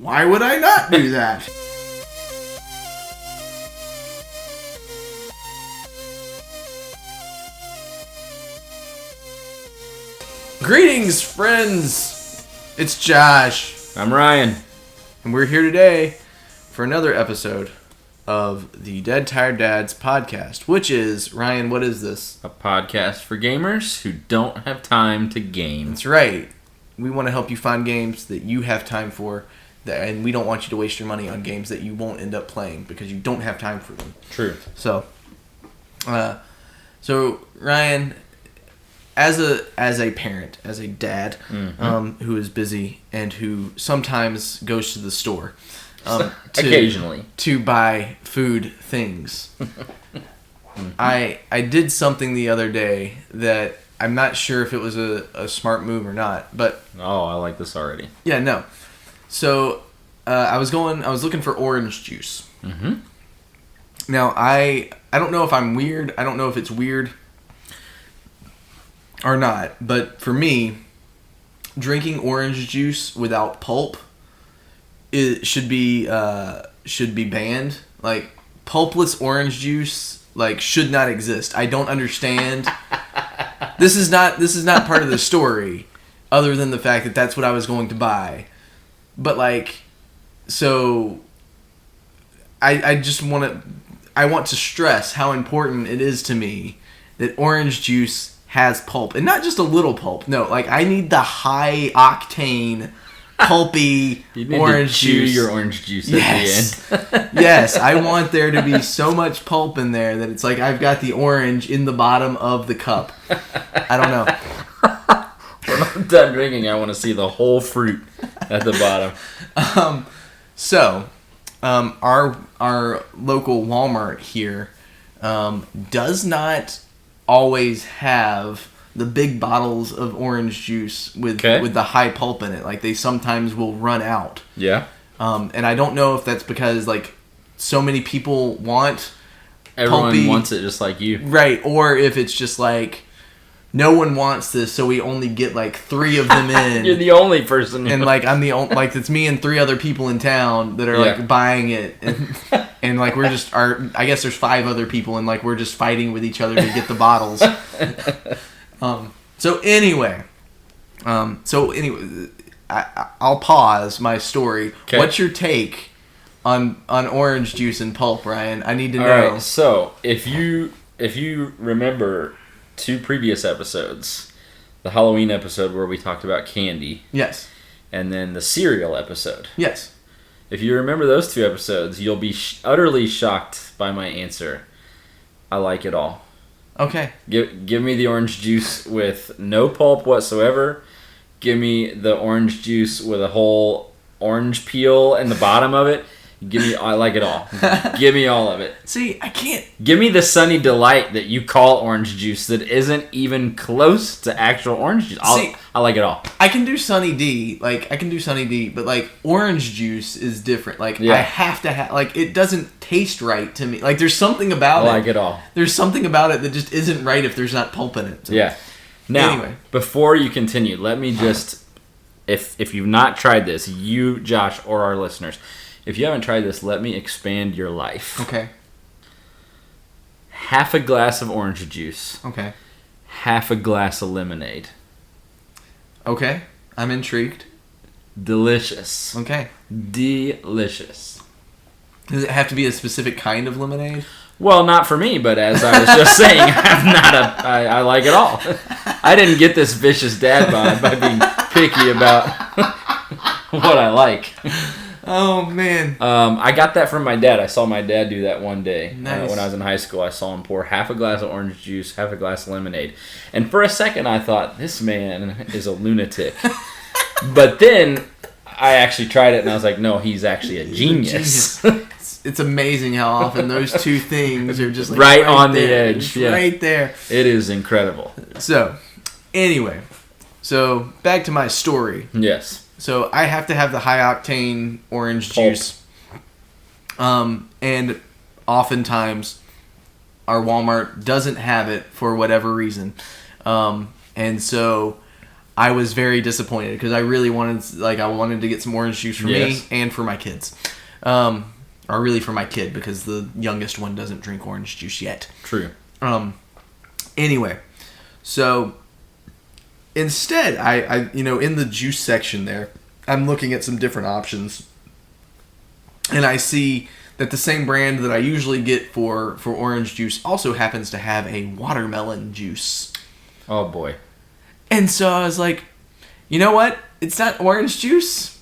Why would I not do that? Greetings, friends! It's Josh. I'm Ryan. And we're here today for another episode of the Dead Tired Dads podcast, which is, Ryan, what is this? A podcast for gamers who don't have time to game. That's right. We want to help you find games that you have time for, and we don't want you to waste your money on games that you won't end up playing because you don't have time for them. True. So Ryan, as a parent, as a dad, who is busy and who sometimes goes to the store, occasionally to buy food things, I did something the other day that I'm not sure if it was a smart move or not, but I like this already. Yeah, no. So I was looking for orange juice. Mm-hmm. Now I don't know if I'm weird. I don't know if it's weird or not, but for me, drinking orange juice without pulp should be banned. Like, pulpless orange juice should not exist. I don't understand. This is not part of the story, other than the fact that that's what I was going to buy. But so I want to stress how important it is to me that orange juice has pulp, and not just a little pulp. No, I need the high octane, pulpy you need orange to chew juice. Your orange juice Yes. at the end. Yes, I want there to be so much pulp in there that it's like I've got the orange in the bottom of the cup. I don't know. When I'm done drinking, I want to see the whole fruit at the bottom. Our local Walmart here does not always have the big bottles of orange juice with the high pulp in it. They sometimes will run out. Yeah. And I don't know if that's because so many people want everyone pulpy, wants it just like you. Right, or if it's just no one wants this, so we only get 3 of them in. You're the only person. And I'm the only, it's me and 3 other people in town that are buying it, and we're just I guess there's 5 other people, and we're just fighting with each other to get the bottles. So anyway, I'll pause my story. Okay. What's your take on orange juice and pulp, Ryan? I need to know. All right, so if you remember 2 previous episodes, the Halloween episode where we talked about candy, Yes. and then the cereal episode. Yes. If you remember those 2 episodes, you'll be utterly shocked by my answer. I like it all. Okay. Give me the orange juice with no pulp whatsoever. Give me the orange juice with a whole orange peel in the bottom of it. I like it all. Give me all of it. See, I can't. Give me the Sunny Delight that you call orange juice that isn't even close to actual orange juice. I like it all. I can do Sunny D, but orange juice is different. I have to have, it doesn't taste right to me. There's something about it. I like it all. There's something about it that just isn't right if there's not pulp in it. So. Yeah. Now, anyway, before you continue, let me just, if you've not tried this, you, Josh, or our listeners, if you haven't tried this, let me expand your life. Okay. Half a glass of orange juice. Okay. Half a glass of lemonade. Okay. I'm intrigued. Delicious. Okay. Delicious. Does it have to be a specific kind of lemonade? Well, not for me, but as I was just saying, I like it all. I didn't get this vicious dad bod by being picky about what I like. Oh, man. I got that from my dad. I saw my dad do that one day. Nice. When I was in high school. I saw him pour half a glass of orange juice, half a glass of lemonade. And for a second, I thought, this man is a lunatic. But then I actually tried it, and I was like, no, he's actually a genius. It's amazing how often those 2 things are just right on the edge. Yeah. Right there. It is incredible. So, anyway. So, back to my story. Yes. So I have to have the high octane orange juice. And oftentimes our Walmart doesn't have it for whatever reason. And so I was very disappointed because I really wanted to get some orange juice for me and for my kids. Or really for my kid, because the youngest one doesn't drink orange juice yet. True. Anyway, so instead, I in the juice section there, I'm looking at some different options, and I see that the same brand that I usually get for orange juice also happens to have a watermelon juice. Oh boy. And so I was like, you know what? It's not orange juice,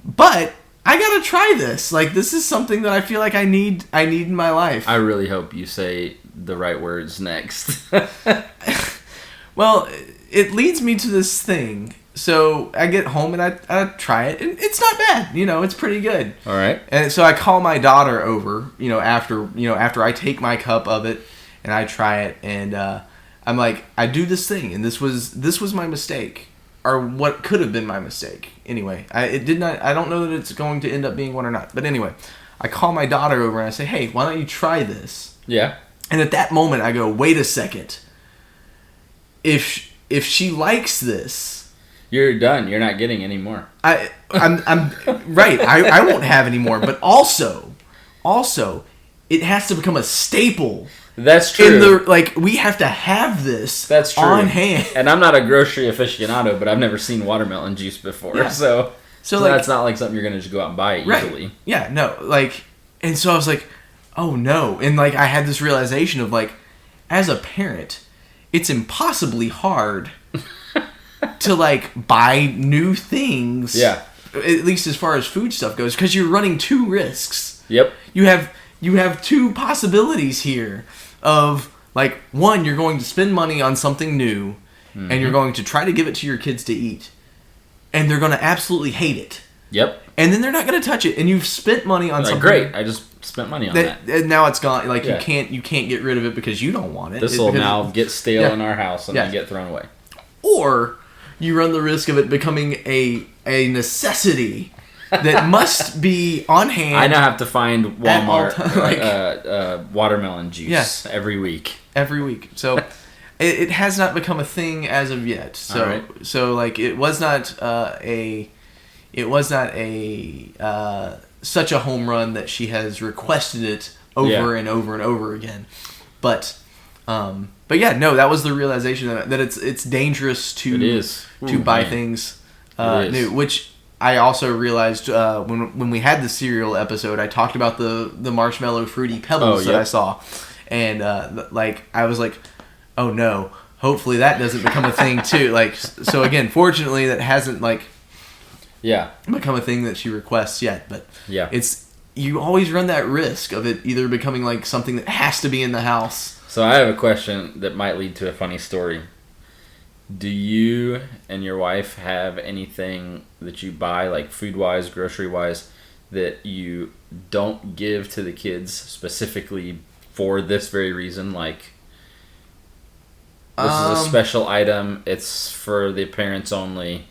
but I gotta try this. Like, this is something that I feel like I need in my life. I really hope you say the right words next. Well, it leads me to this thing. So I get home and I try it, and it's not bad. It's pretty good. All right. And so I call my daughter over. After I take my cup of it and I try it, and I'm like, I do this thing, and this was my mistake, or what could have been my mistake. Anyway, I don't know that it's going to end up being one or not. But anyway, I call my daughter over and I say, hey, why don't you try this? Yeah. And at that moment, I go, wait a second. If she likes this, you're done. You're not getting any more. I'm right. I won't have any more. But also, it has to become a staple. That's true. We have to have this. That's true. On hand. And I'm not a grocery aficionado, but I've never seen watermelon juice before. Yeah. So that's not like something you're gonna just go out and buy easily. Right. Yeah. No. And so I was like, oh no. And I had this realization of as a parent, it's impossibly hard to buy new things. Yeah. At least as far as food stuff goes, because you're running two risks. Yep. You have two possibilities here of one, you're going to spend money on something new, and you're going to try to give it to your kids to eat, and they're going to absolutely hate it. Yep. And then they're not going to touch it, and you've spent money on something. Great, I just spent money on that. And now it's gone. You can't get rid of it because you don't want it. This will now get stale in our house and then get thrown away. Or you run the risk of it becoming a necessity that must be on hand. I now have to find Walmart watermelon juice every week. Every week. So it has not become a thing as of yet. So it was not such a home run that she has requested it over and over and over again. But yeah, no, that was the realization that it's dangerous to buy things new, which I also realized when we had the cereal episode, I talked about the marshmallow fruity pebbles that I saw, and I was like, oh no, hopefully that doesn't become a thing too. So again, fortunately that hasn't become a thing that she requests yet, but you always run that risk of it either becoming something that has to be in the house. So I have a question that might lead to a funny story. Do you and your wife have anything that you buy, food-wise, grocery-wise, that you don't give to the kids specifically for this very reason? This is a special item. It's for the parents only.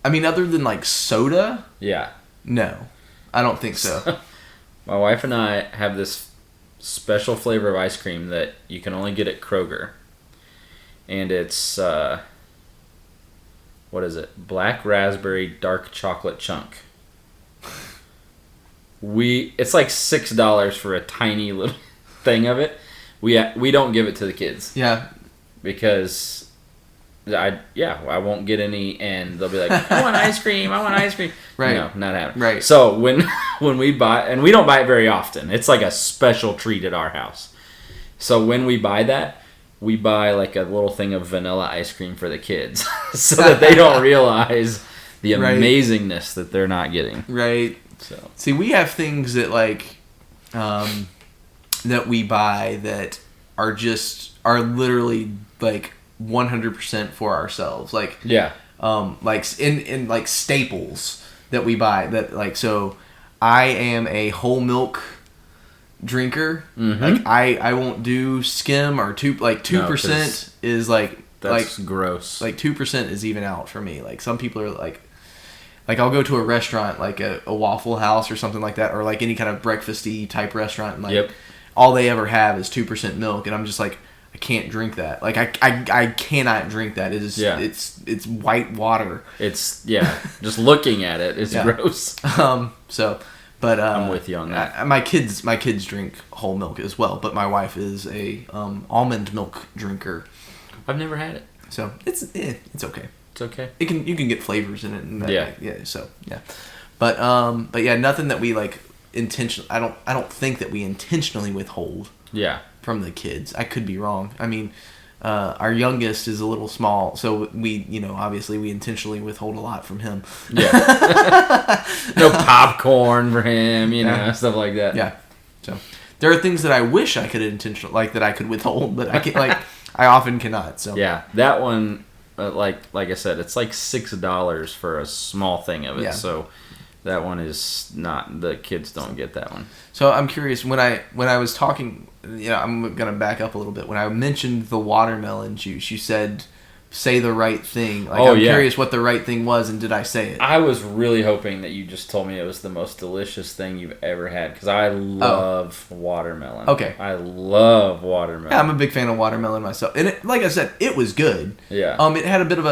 I mean, other than soda? Yeah. No, I don't think so. My wife and I have this special flavor of ice cream that you can only get at Kroger. And it's, what is it? Black raspberry dark chocolate chunk. It's $6 for a tiny little thing of it. We don't give it to the kids. Yeah. Because I won't get any, and they'll be like, I want ice cream. Right. No, not happening. Right. So when we buy, and we don't buy it very often, it's like a special treat at our house. So when we buy that, we buy a little thing of vanilla ice cream for the kids so that they don't realize the amazingness that they're not getting. Right. So see, we have things that that we buy that are literally 100% for ourselves. In staples that we buy that so I am a whole milk drinker. Mm-hmm. I won't do skim or 2% is that's gross. 2% is even out for me. Some people are I'll go to a restaurant a Waffle House or something like that, or any kind of breakfasty type restaurant, and all they ever have is 2% milk, and I'm just I can't drink that. Like I cannot drink that. It is it's white water. It's just looking at it is gross. But I'm with you on that. My kids drink whole milk as well, but my wife is a almond milk drinker. I've never had it. So it's okay. It's okay. You can get flavors in it and that, yeah. So But yeah, nothing that we like intentionally. I don't think that we intentionally withhold. Yeah. From the kids. I could be wrong. I mean, our youngest is a little small, so we, obviously we intentionally withhold a lot from him. Yeah. No popcorn for him, stuff like that. Yeah. So there are things that I wish I could that I could withhold, but I can't. I often cannot. So yeah, that one, like I said, it's like $6 for a small thing of it. Yeah. So that one is not. The kids don't get that one. So I'm curious when I was talking. I'm gonna back up a little bit. When I mentioned the watermelon juice, you said, "Say the right thing." I'm curious what the right thing was, and did I say it? I was really hoping that you just told me it was the most delicious thing you've ever had, because I love watermelon. Okay, I love watermelon. Yeah, I'm a big fan of watermelon myself, and like I said, it was good. Yeah. It had a bit of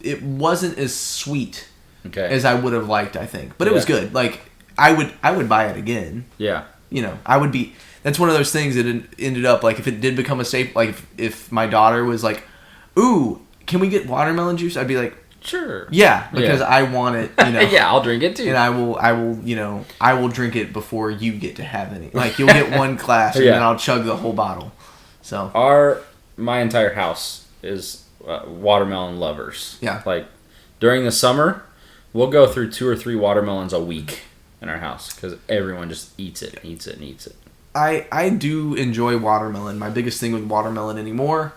it wasn't as sweet as I would have liked, I think, but it was good. Like I would buy it again. Yeah. I would be. That's one of those things that ended up, like, if it did become a staple, like, if my daughter was like, ooh, can we get watermelon juice? I'd be like, sure. Yeah, because I want it, Yeah, I'll drink it too. And I will drink it before you get to have any. Like, you'll get one glass, and then I'll chug the whole bottle. So my entire house is watermelon lovers. Yeah. Like, during the summer, we'll go through 2 or 3 watermelons a week in our house, because everyone just eats it. I do enjoy watermelon. My biggest thing with watermelon anymore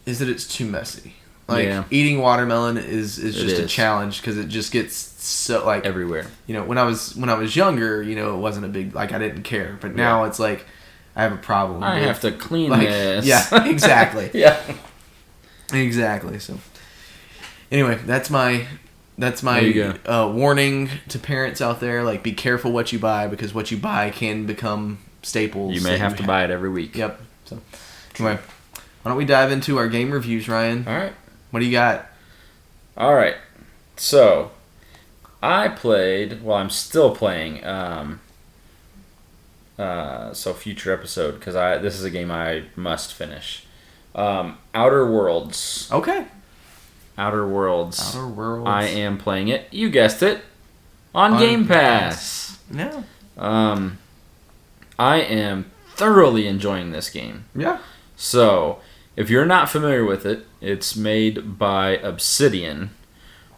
is that it's too messy. Like, eating watermelon is just a challenge, because it just gets so, like, everywhere. When I was younger, it wasn't a big, like, I didn't care. But now it's like I have a problem. I have to clean this. Yeah, exactly. Yeah. Exactly. So anyway, that's my warning to parents out there. Like, be careful what you buy, because what you buy can become staples. You may have to buy it every week. Yep. So anyway, why don't we dive into our game reviews, Ryan? All right. What do you got? All right. So I played. Well, I'm still playing. So future episode, because this is a game I must finish. Outer Worlds. Okay. Outer Worlds. Outer Worlds. I am playing it. You guessed it. On Game Pass. Yeah. I am thoroughly enjoying this game. Yeah. So, if you're not familiar with it, it's made by Obsidian,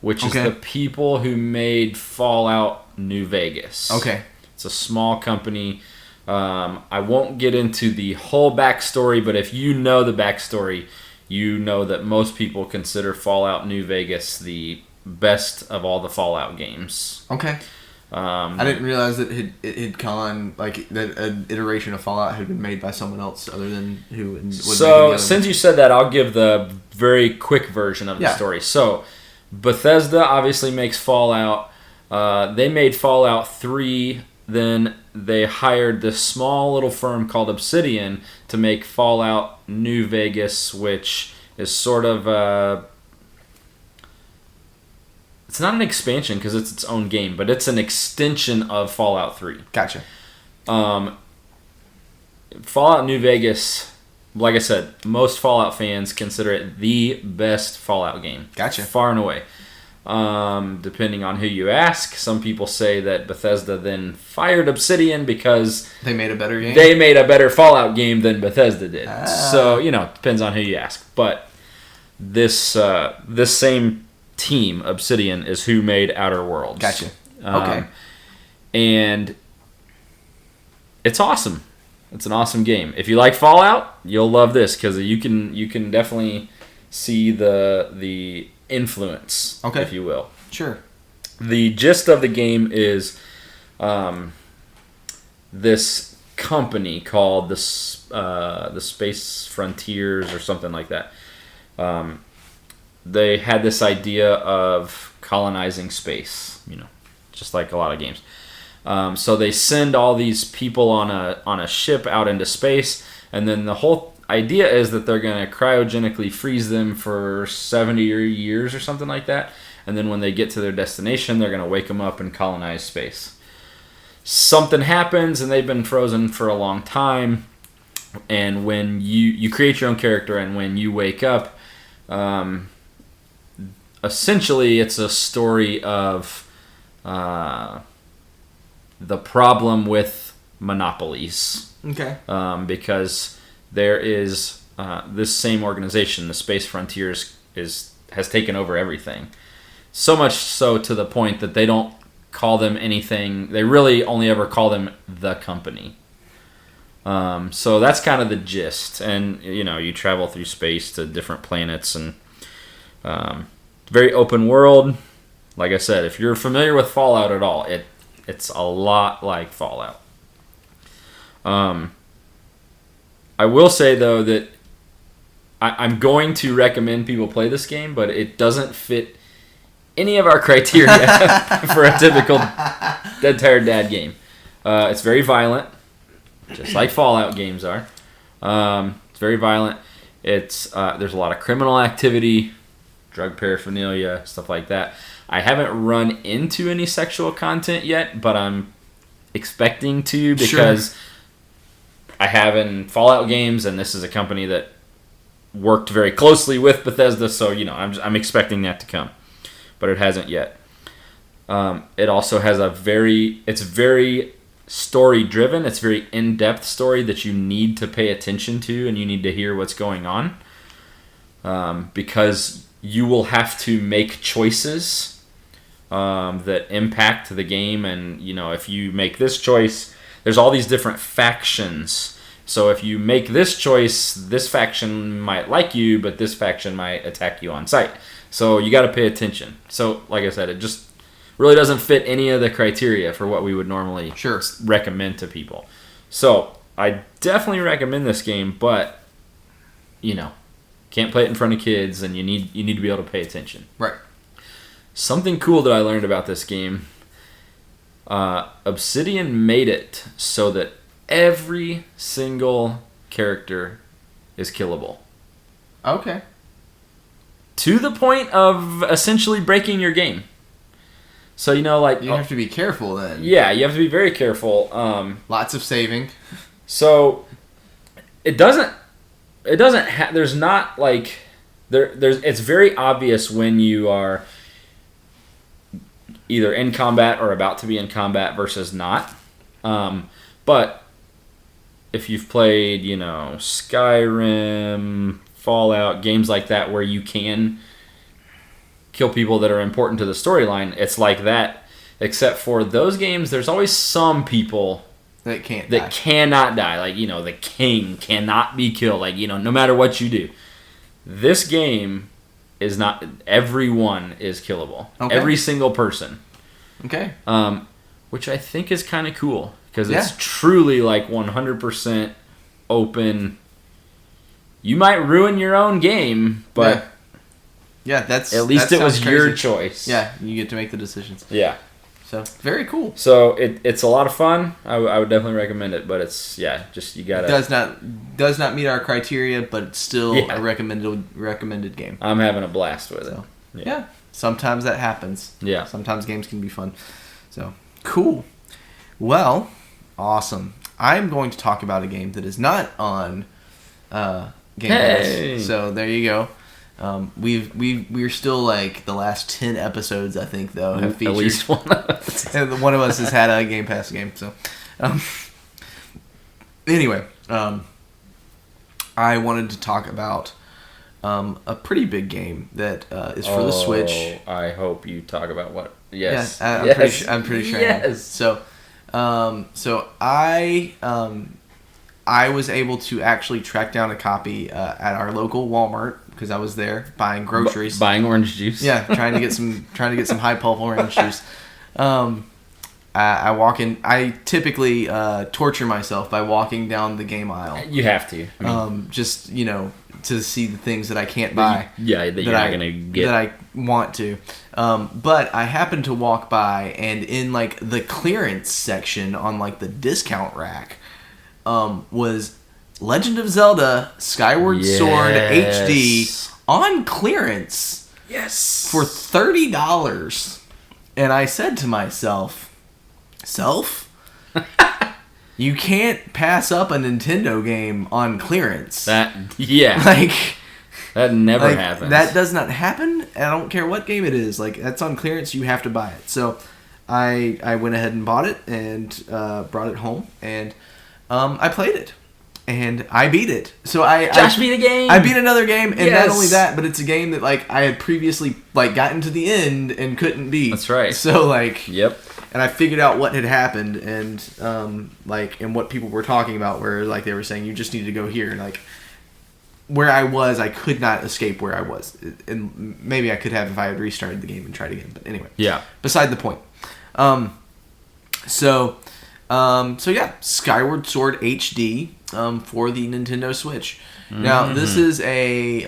which is the people who made Fallout New Vegas. Okay. It's a small company. I won't get into the whole backstory, but if you know the backstory, you know that most people consider Fallout New Vegas the best of all the Fallout games. Okay. I didn't realize that it had gone, like, that an iteration of Fallout had been made by someone else other than who was making the other since you said that, I'll give the very quick version of the story. So, Bethesda obviously makes Fallout. They made Fallout 3. Then they hired this small little firm called Obsidian to make Fallout New Vegas, which is sort of it's not an expansion because it's its own game, but it's an extension of Fallout 3. Gotcha. Fallout New Vegas, like I said, most Fallout fans consider it the best Fallout game. Gotcha. Far and away. Depending on who you ask, some people say that Bethesda then fired Obsidian because they made a better game. They made a better Fallout game than Bethesda did. So, it depends on who you ask. But this same team, Obsidian, is who made Outer Worlds. Gotcha. Okay. And it's awesome. It's an awesome game. If you like Fallout, you'll love this, because you can definitely see the influence, if you will. Sure. The gist of the game is this company called the Space Frontiers or something like that. They had this idea of colonizing space, just like a lot of games. So they send all these people on a ship out into space, and then the whole idea is that they're going to cryogenically freeze them for 70 years or something like that. And then when they get to their destination, they're going to wake them up and colonize space. Something happens, and they've been frozen for a long time. And when you create your own character, and when you wake up, essentially it's a story of the problem with monopolies. Okay. Because there is this same organization, the Space Frontiers, has taken over everything. So much so to the point that they don't call them anything. They really only ever call them the company. So that's kind of the gist. And, you travel through space to different planets, and very open world. Like I said, if you're familiar with Fallout at all, it's a lot like Fallout. I will say, though, that I'm going to recommend people play this game, but it doesn't fit any of our criteria for a typical Dead Tired Dad game. It's very violent, just like Fallout games are. It's very violent. There's a lot of criminal activity, drug paraphernalia, stuff like that. I haven't run into any sexual content yet, but I'm expecting to, because I have in Fallout games, and this is a company that worked very closely with Bethesda, so I'm expecting that to come, but it hasn't yet. It also has it's very story driven. It's very in-depth story that you need to pay attention to, and you need to hear what's going on, because you will have to make choices that impact the game. And if you make this choice, there's all these different factions. So if you make this choice, this faction might like you, but this faction might attack you on sight. So you got to pay attention. So like I said, it just really doesn't fit any of the criteria for what we would normally recommend to people. So I definitely recommend this game, but can't play it in front of kids, and you need to be able to pay attention. Right. Something cool that I learned about this game, Obsidian made it so that every single character is killable. Okay. To the point of essentially breaking your game. So, you have to be careful then. Yeah, you have to be very careful. Lots of saving. So, there's not it's very obvious when you are either in combat or about to be in combat versus not. But if you've played, Skyrim, Fallout, games like that where you can kill people that are important to the storyline, it's like that. Except for those games, there's always some people that cannot die. Like, the king cannot be killed. Like, no matter what you do. This game is not. Everyone is killable. Okay. Every single person. Okay. Which I think is kind of cool, because it's truly 100% open. You might ruin your own game, but that's at least it was your choice. Yeah, you get to make the decisions. Yeah. So very cool. So it's a lot of fun. I would definitely recommend it, but it's just you gotta. Does not meet our criteria, but it's still a recommended game. I'm having a blast with it. Yeah. Sometimes that happens. Yeah. Sometimes games can be fun. So cool. Well, awesome. I'm going to talk about a game that is not on Game Pass. So there you go. We're still the last 10 episodes, I think, though, have featured. At least one of us. And one of us has had a Game Pass game. So, anyway, I wanted to talk about a pretty big game that is for the Switch. I hope you talk about what. Yes. Yeah, I'm pretty sure. Yes. So I was able to actually track down a copy at our local Walmart, because I was there buying groceries, buying orange juice. Yeah, trying to get some high pulp orange juice. I walk in. I typically torture myself by walking down the game aisle. You have to. Just to see the things that I can't buy. That you're not gonna get. That I want to. But I happened to walk by, and in the clearance section on the discount rack, was Legend of Zelda Skyward Sword HD on clearance. Yes. For $30. And I said to myself, you can't pass up a Nintendo game on clearance. That never happens. That does not happen. I don't care what game it is. Like, that's on clearance, you have to buy it. So I went ahead and bought it and brought it home, and I played it. And I beat it. So Josh beat a game. I beat another game, and not only that, but it's a game that like I had previously like gotten to the end and couldn't beat. That's right. So like, yep. And I figured out what had happened, and and what people were talking about, where like they were saying you just need to go here, and like where I was, I could not escape where I was, and maybe I could have if I had restarted the game and tried again. But anyway, yeah. Beside the point. So yeah, Skyward Sword HD for the Nintendo Switch. Now this is a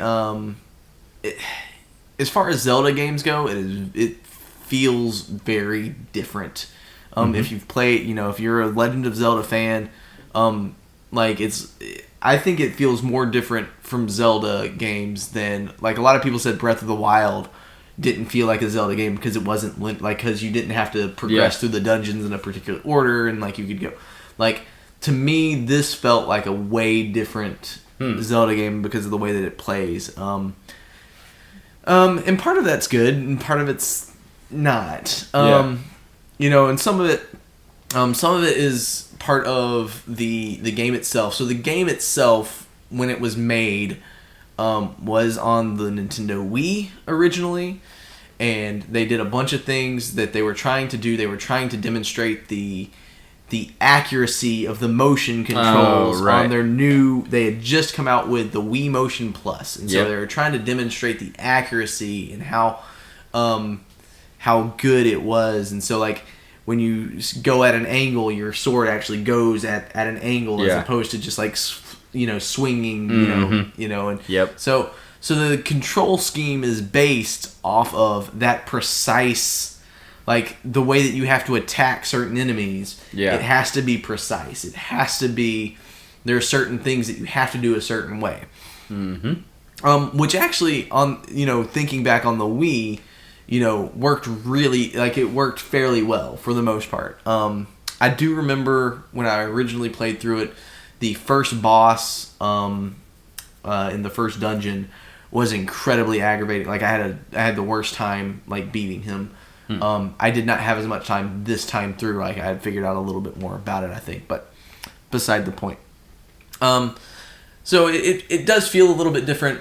as far as Zelda games go, it feels very different. If you've played, if you're a Legend of Zelda fan, I think it feels more different from Zelda games than like a lot of people said Breath of the Wild didn't feel like a Zelda game because it wasn't because you didn't have to progress through the dungeons in a particular order, and like you could go to me this felt like a way different Zelda game because of the way that it plays, and part of that's good and part of it's not, and some of it is part of the game itself. So the game itself, when it was made, was on the Nintendo Wii originally, and they did a bunch of things that they were trying to do. They were trying to demonstrate the accuracy of the motion controls on their new. They had just come out with the Wii Motion Plus, and so they were trying to demonstrate the accuracy and how good it was. And so like when you go at an angle, your sword actually goes at an angle as opposed to just like swinging, and so the control scheme is based off of that precise, like the way that you have to attack certain enemies. It has to be precise. It has to be. There are certain things that you have to do a certain way. Which actually, on thinking back on the Wii, worked really it worked fairly well for the most part. I do remember when I originally played through it, the first boss in the first dungeon was incredibly aggravating. Like I had the worst time like beating him. I did not have as much time this time through. Like I had figured out a little bit more about it, I think, but beside the point. So it does feel a little bit different.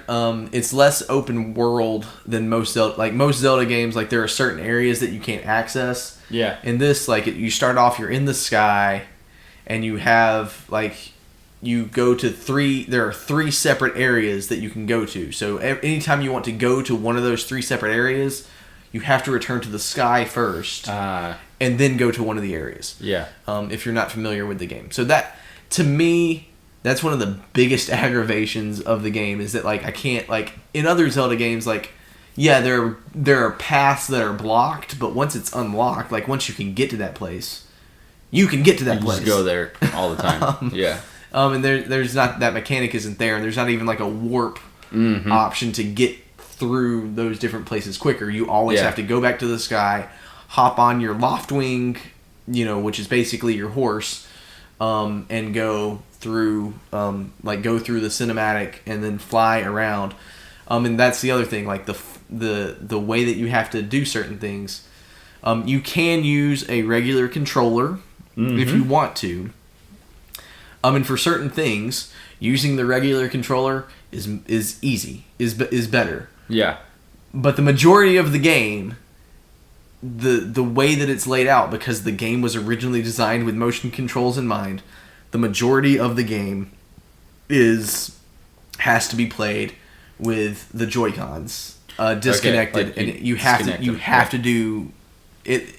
It's less open world than most Zelda games. Like there are certain areas that you can't access. Yeah. In this, you start off, you're in the sky, and you have you go to there are 3 separate areas that you can go to. So anytime you want to go to one of those 3 separate areas, you have to return to the sky first, and then go to one of the areas. Yeah. If you're not familiar with the game, so that to me, that's one of the biggest aggravations of the game is that I can't in other Zelda games there are paths that are blocked, but once it's unlocked, once you can get to that place, you can get to that place. Just go there all the time. Yeah. And there's not that mechanic isn't there, and there's not even a warp option to get through those different places quicker. You always have to go back to the sky, hop on your Loftwing, which is basically your horse, and go through go through the cinematic and then fly around. And that's the other thing, the way that you have to do certain things. You can use a regular controller if you want to. And for certain things, using the regular controller is easy, is better. Yeah. But the majority of the game, the way that it's laid out, because the game was originally designed with motion controls in mind, the majority of the game has to be played with the Joy-Cons disconnected, and you have to do it.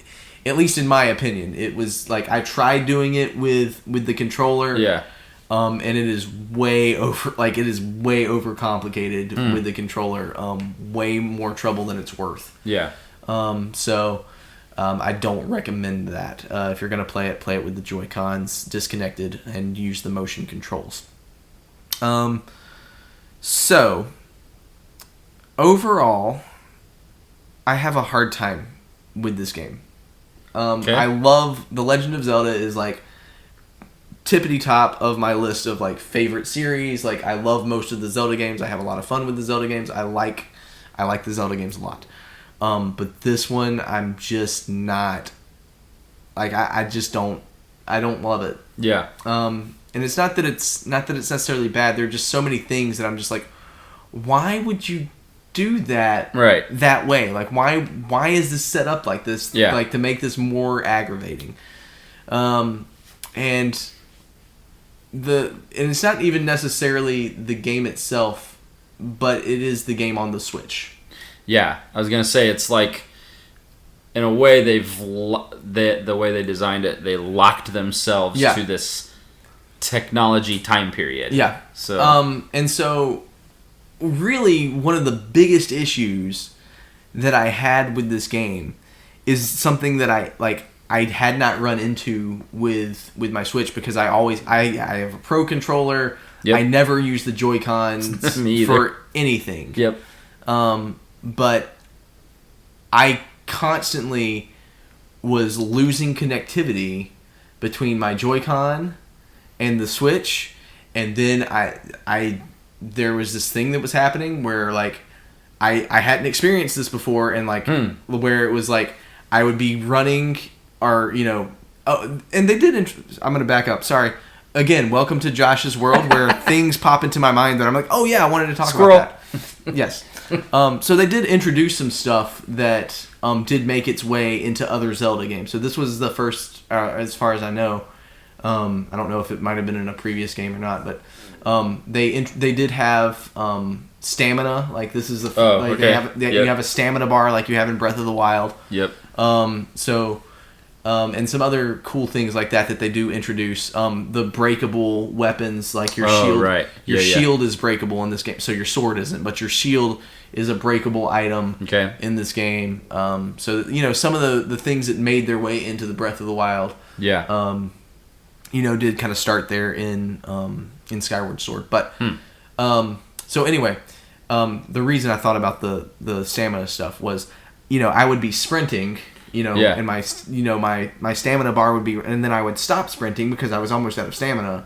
At least in my opinion, it was I tried doing it with the controller. Yeah. And it is way overcomplicated with the controller. Way more trouble than it's worth. Yeah. So I don't recommend that. If you're gonna play it with the Joy-Cons disconnected and use the motion controls. So overall, I have a hard time with this game. Okay. I love The Legend of Zelda is like tippity top of my list of like favorite series. Like I love most of the Zelda games. I have a lot of fun with the Zelda games. I like the Zelda games a lot. But this one I'm just not like I don't love it. Yeah. And it's not that it's necessarily bad. There are just so many things that I'm just like, why would you do that that way? Like why is this set up like this? Yeah. Like to make this more aggravating. And it's not even necessarily the game itself, but it is the game on the Switch. Yeah, I was gonna say it's like, in a way the way they designed it, they locked themselves to this technology time period. Yeah. So and so really one of the biggest issues that I had with this game is something that I had not run into with my Switch because I have a Pro controller. Yep. I never use the Joy-Cons for anything. Yep. But I constantly was losing connectivity between my Joy-Con and the Switch, and then there was this thing that was happening where like I hadn't experienced this before, and like where it was like I would be running or and they did. I'm gonna back up. Sorry. Again, welcome to Josh's world where things pop into my mind that I'm like, oh yeah, I wanted to talk about that. Yes. So they did introduce some stuff that did make its way into other Zelda games. So this was the first, as far as I know. I don't know if it might have been in a previous game or not, but they did have stamina. Like this is you have a stamina bar like you have in Breath of the Wild. Yep. And some other cool things like that they do introduce. The breakable weapons, like your shield. Right. Your shield is breakable in this game, so your sword isn't, but your shield is a breakable item in this game. So some of the things that made their way into the Breath of the Wild. Yeah. Did kind of start there in Skyward Sword. But so anyway, the reason I thought about the stamina stuff was, I would be sprinting. And my stamina bar would be, and then I would stop sprinting because I was almost out of stamina.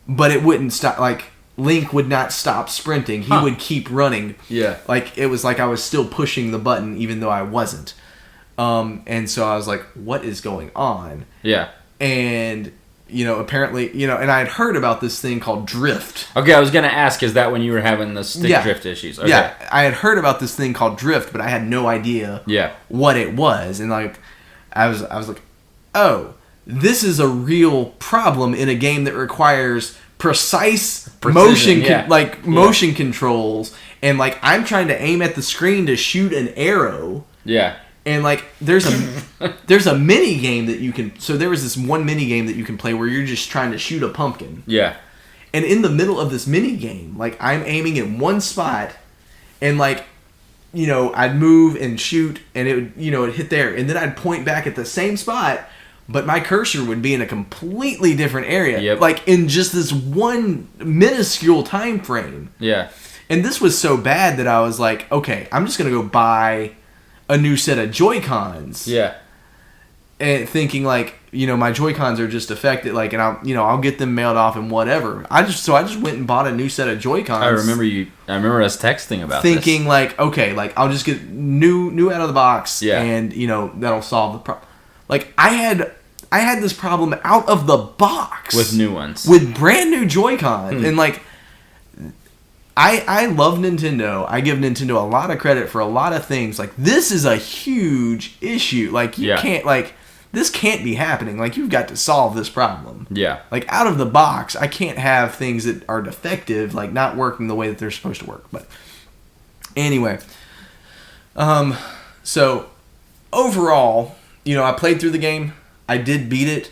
But it wouldn't stop. Like Link would not stop sprinting; he would keep running. Yeah, like it was like I was still pushing the button even though I wasn't. And so I was like, "What is going on?" Yeah, and apparently, and I had heard about this thing called drift. Okay, I was gonna ask, is that when you were having the stick drift issues? Okay. Yeah, I had heard about this thing called drift, but I had no idea what it was. And like, I was like, oh, this is a real problem in a game that requires precise motion controls. And like, I'm trying to aim at the screen to shoot an arrow. Yeah. And like there's a mini game that you can. So there was this one mini game that you can play where you're just trying to shoot a pumpkin. Yeah. And in the middle of this mini game, like I'm aiming at one spot, and like, I'd move and shoot, and it would, it'd hit there, and then I'd point back at the same spot, but my cursor would be in a completely different area. Yep. Like in just this one minuscule time frame. Yeah. And this was so bad that I was like, okay, I'm just gonna go buy a new set of Joy-Cons. Yeah. And thinking like, my Joy-Cons are just affected, like, and I'll get them mailed off and whatever. I just went and bought a new set of Joy-Cons. I remember us texting about thinking this. Like, okay, like I'll just get new out of the box. Yeah. And that'll solve the problem. Like I had this problem out of the box with new ones, with brand new Joy-Cons. And like, I love Nintendo. I give Nintendo a lot of credit for a lot of things. Like, this is a huge issue. Like, you can't, like, this can't be happening. Like, you've got to solve this problem. Yeah. Like, out of the box, I can't have things that are defective, like, not working the way that they're supposed to work. But, anyway. So, overall, I played through the game. I did beat it.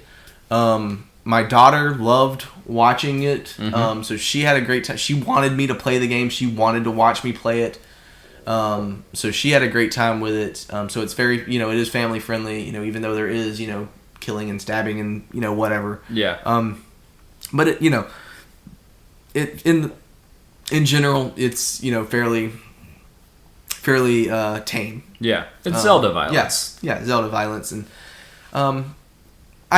My daughter loved watching it, so she had a great time. She wanted me to play the game. She wanted to watch me play it. So she had a great time with it. So it's very, it is family friendly, even though there is, killing and stabbing and, whatever. Yeah. But, in general, it's fairly tame. Yeah, it's Zelda violence. Yes, Zelda violence, and I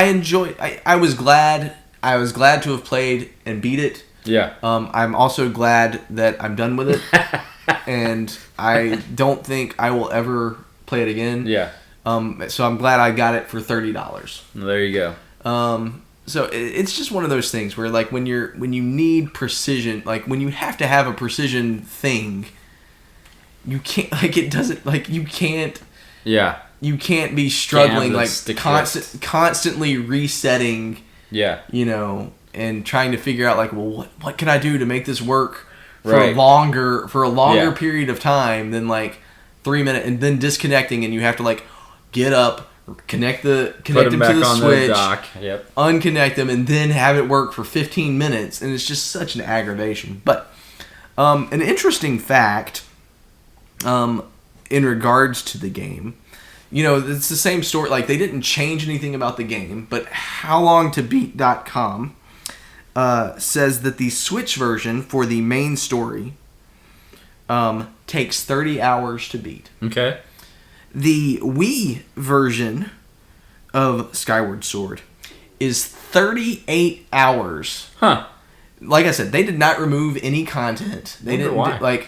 enjoy. I was glad to have played and beat it. Yeah. I'm also glad that I'm done with it, and I don't think I will ever play it again. Yeah. So I'm glad I got it for $30. There you go. So it's just one of those things where like when you need precision, like when you have to have a precision thing, you can't you can't. Yeah. You can't be struggling constantly resetting. Yeah. And trying to figure out like, well, what can I do to make this work for right. a longer period of time than like 3 minutes, and then disconnecting, and you have to like get up, connect them to the switch, Yep. unconnect them, and then have it work for 15 minutes, and it's just such an aggravation. But an interesting fact in regards to the game, it's the same story. Like they didn't change anything about the game, but HowLongToBeat.com says that the Switch version for the main story takes 30 hours to beat. Okay. The Wii version of Skyward Sword is 38 hours. Huh. Like I said, they did not remove any content. They didn't why.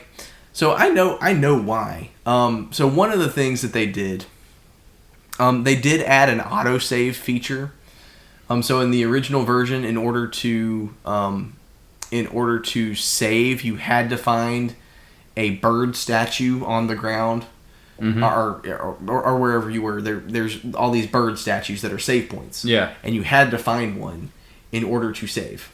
So I know why. So one of the things that they did add an autosave feature. So in the original version, in order to save, you had to find a bird statue on the ground, or wherever you were. There's all these bird statues that are save points. Yeah, and you had to find one in order to save.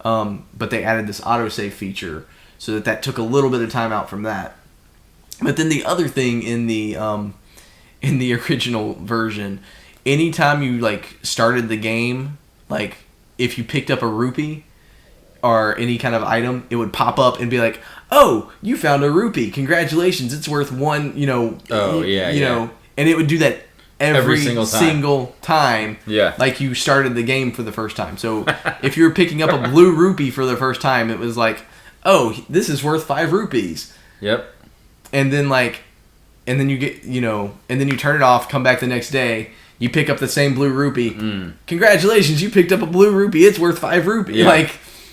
But they added this autosave feature, so that took a little bit of time out from that. But then the other thing in the original version, anytime you like started the game, like if you picked up a rupee or any kind of item, it would pop up and be like, "Oh, you found a rupee! Congratulations! It's worth one." And it would do that every single time. Yeah, like you started the game for the first time. So if you were picking up a blue rupee for the first time, it was like, "Oh, this is worth 5 rupees." Yep. And then you get, and then you turn it off, come back the next day, you pick up the same blue rupee. Congratulations, you picked up a blue rupee. It's worth 5 rupees. Yeah.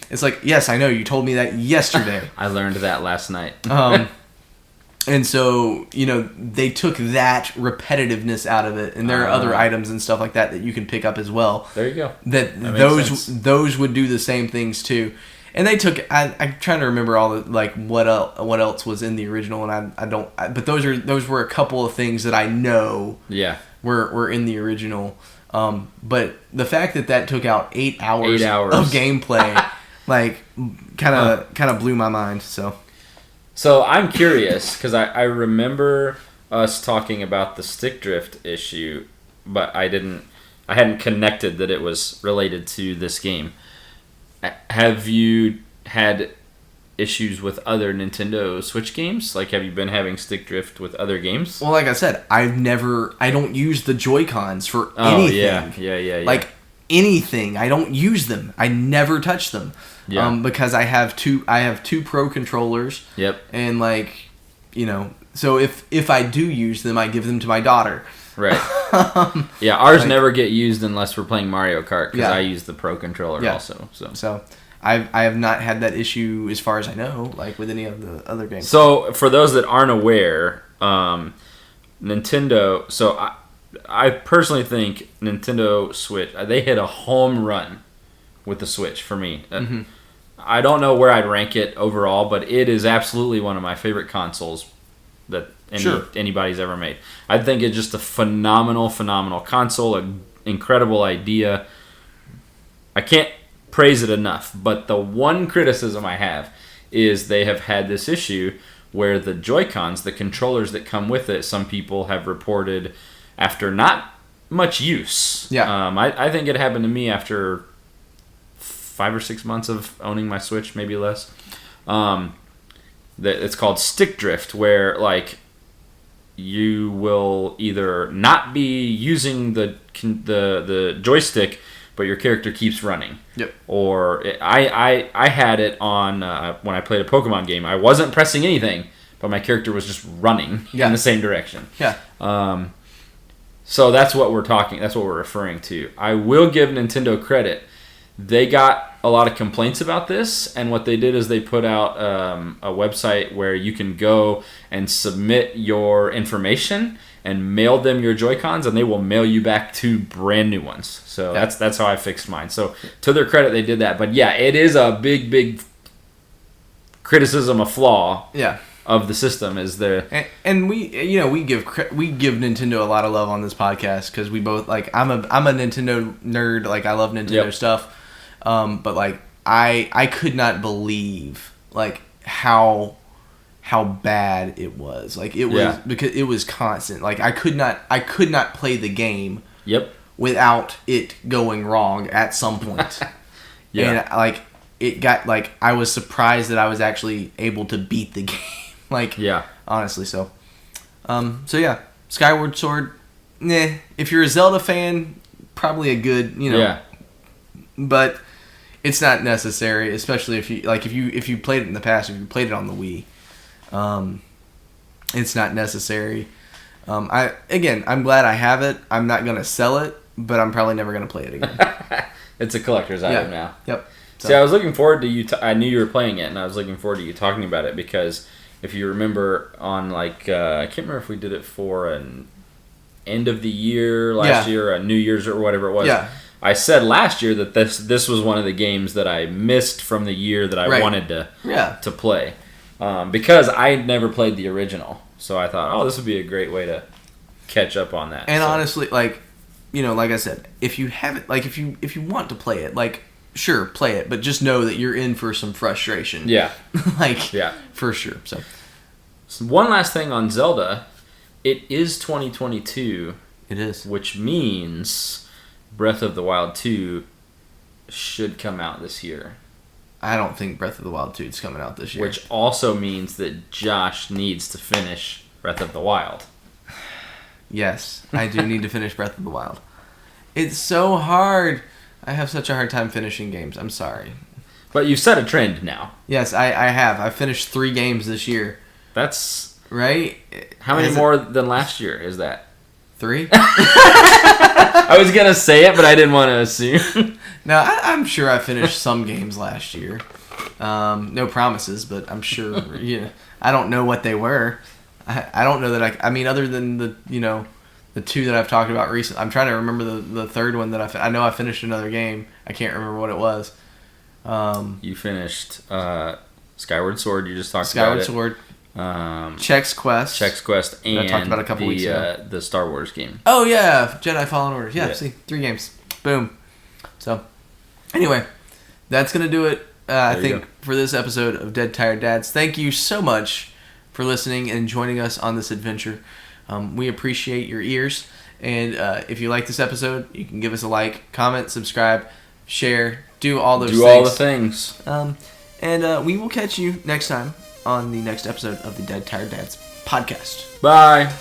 It's like, yes, I know, you told me that yesterday. I learned that last night. And so, they took that repetitiveness out of it, and there are other items and stuff like that you can pick up as well. There you go. That those would do the same things too. And they took. I'm trying to remember all the what else was in the original, and I don't. But those were a couple of things that I know. Yeah. Were in the original. But the fact that took out 8 hours of gameplay, kind of blew my mind. So I'm curious because I remember us talking about the stick drift issue, but I hadn't connected that it was related to this game. Have you had issues with other Nintendo Switch games? Like, have you been having stick drift with other games? Well, like I said, I don't use the Joy-Cons for anything. Yeah. Like, anything. I don't use them. I never touch them. Yeah. Because I have two Pro controllers. Yep. And, so if I do use them, I give them to my daughter. Right. Yeah, ours never get used unless we're playing Mario Kart because I use the Pro controller also. So I have not had that issue as far as I know, with any of the other games. So for those that aren't aware, Nintendo. So I personally think Nintendo Switch, they hit a home run with the Switch for me. Mm-hmm. I don't know where I'd rank it overall, but it is absolutely one of my favorite consoles that anybody's ever made. I think it's just a phenomenal console, an incredible idea. I can't praise it enough, but the one criticism I have is they have had this issue where the Joy-Cons, the controllers that come with it, some people have reported after not much use. Yeah. I think it happened to me after 5 or 6 months of owning my Switch, maybe less. That it's called stick drift, where you will either not be using the joystick, but your character keeps running. Yep. Or I had it on when I played a Pokemon game. I wasn't pressing anything, but my character was just running in the same direction. Yeah. So that's what we're talking. That's what we're referring to. I will give Nintendo credit. They got a lot of complaints about this, and what they did is they put out a website where you can go and submit your information and mail them your Joy-Cons, and they will mail you back 2 brand new ones. So that's how I fixed mine. So to their credit, they did that. But yeah, it is a big criticism, a flaw. Yeah. Of the system is the and we give Nintendo a lot of love on this podcast because we both like I'm a Nintendo nerd, like I love Nintendo stuff, but like I could not believe like how bad it was, like it was because it was constant, like I could not play the game without it going wrong at some point. And like it got like I was surprised that I was actually able to beat the game. Like, honestly, so yeah, Skyward Sword, if you're a Zelda fan, probably a good, but it's not necessary, especially if you played it in the past, if you played it on the Wii, it's not necessary. I'm glad I have it. I'm not gonna sell it, but I'm probably never gonna play it again. It's a collector's item now. Yep. So. See, I was looking forward to you. I knew you were playing it, and I was looking forward to you talking about it because. If you remember on I can't remember if we did it for an end of the year last year, or a New Year's or whatever it was. Yeah. I said last year that this was one of the games that I missed from the year that I wanted to play because I had never played the original. So I thought, this would be a great way to catch up on that. And honestly, like I said, if you haven't, like if you want to play it, like. Sure, play it, but just know that you're in for some frustration. Yeah. For sure. So one last thing on Zelda. It is 2022. It is. Which means Breath of the Wild 2 should come out this year. I don't think Breath of the Wild 2 is coming out this year. Which also means that Josh needs to finish Breath of the Wild. Yes, I do need to finish Breath of the Wild. It's so hard. I have such a hard time finishing games. I'm sorry. But you've set a trend now. Yes, I have. I finished 3 games this year. That's... Right? How many more than last year is that? 3? I was going to say it, but I didn't want to assume. No, I'm sure I finished some games last year. No promises, but I'm sure... I don't know what they were. I don't know that I mean, other than the 2 that I've talked about recently. I'm trying to remember the third one that I know I finished another game. I can't remember what it was. You finished Skyward Sword. You just talked Skyward about Sword. Chex Quest. And I talked about a couple weeks ago. The Star Wars game. Oh, yeah. Jedi Fallen Order. Yeah, see. 3 games. Boom. So, anyway, that's going to do it, I think, for this episode of Dead Tired Dads. Thank you so much for listening and joining us on this adventure. We appreciate your ears, and if you like this episode, you can give us a like, comment, subscribe, share, do all those things. Do all the things. And we will catch you next time on the next episode of the Dead Tired Dads podcast. Bye.